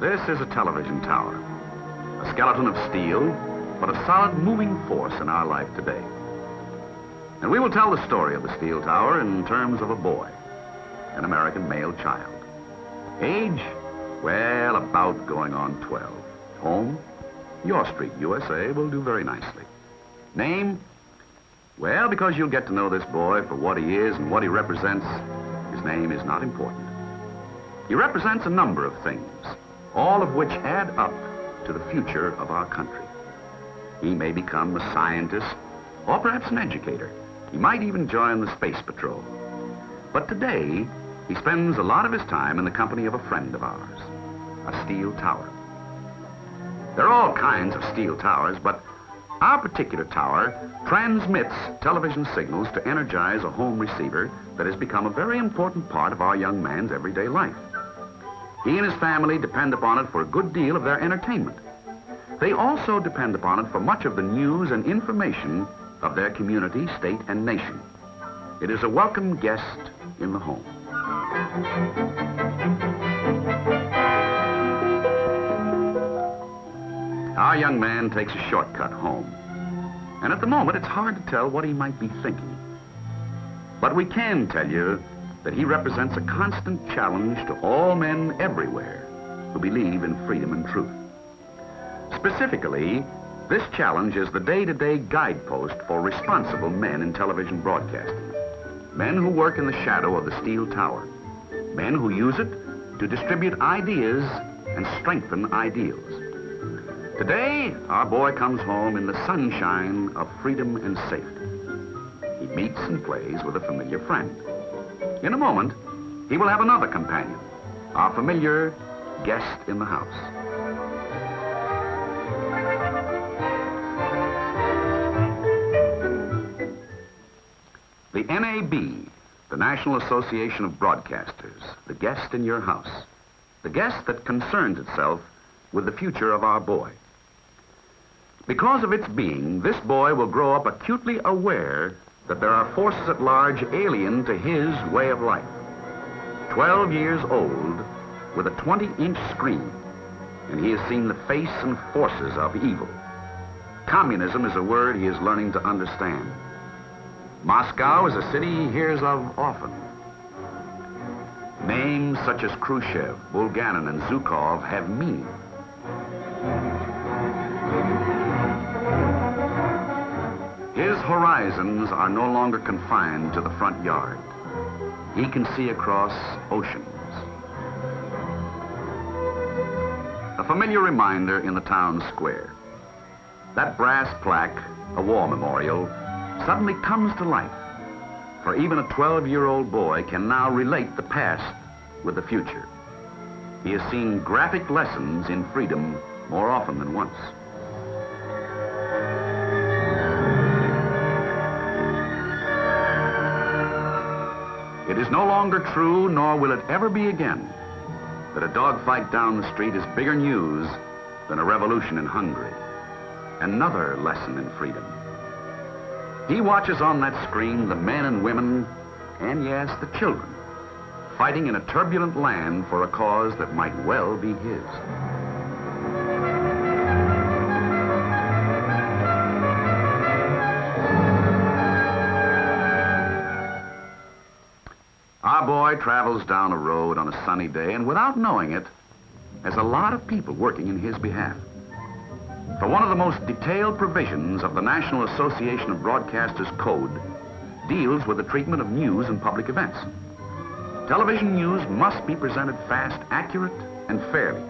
This is a television tower, a skeleton of steel, but a solid moving force in our life today. And we will tell the story of the steel tower in terms of a boy, an American male child. Age? Well, about going on 12. Home? Your Street, USA will do very nicely. Name? Well, because you'll get to know this boy for what he is and what he represents, his name is not important. He represents a number of things, all of which add up to the future of our country. He may become a scientist or perhaps an educator. He might even join the Space Patrol. But today, he spends a lot of his time in the company of a friend of ours, a steel tower. There are all kinds of steel towers, but our particular tower transmits television signals to energize a home receiver that has become a very important part of our young man's everyday life. He and his family depend upon it for a good deal of their entertainment. They also depend upon it for much of the news and information of their community, state, and nation. It is a welcome guest in the home. Our young man takes a shortcut home. And at the moment, it's hard to tell what he might be thinking. But we can tell you that he represents a constant challenge to all men everywhere who believe in freedom and truth. Specifically, this challenge is the day-to-day guidepost for responsible men in television broadcasting. Men who work in the shadow of the steel tower. Men who use it to distribute ideas and strengthen ideals. Today, our boy comes home in the sunshine of freedom and safety. He meets and plays with a familiar friend. In a moment, he will have another companion, our familiar guest in the house. The NAB, the National Association of Broadcasters, the guest in your house, the guest that concerns itself with the future of our boy. Because of its being, this boy will grow up acutely aware that there are forces at large alien to his way of life. 12 years old, with a 20-inch screen, and he has seen the face and forces of evil. Communism is a word he is learning to understand. Moscow is a city he hears of often. Names such as Khrushchev, Bulganin, and Zhukov have meaning. His horizons are no longer confined to the front yard. He can see across oceans. A familiar reminder in the town square. That brass plaque, a war memorial, suddenly comes to life, for even a 12-year-old boy can now relate the past with the future. He has seen graphic lessons in freedom more often than once. It is no longer true, nor will it ever be again, that a dogfight down the street is bigger news than a revolution in Hungary. Another lesson in freedom. He watches on that screen the men and women, and yes, the children, fighting in a turbulent land for a cause that might well be his. Our boy travels down a road on a sunny day, and without knowing it, has a lot of people working in his behalf. For one of the most detailed provisions of the National Association of Broadcasters Code deals with the treatment of news and public events. Television news must be presented fast, accurate, and fairly.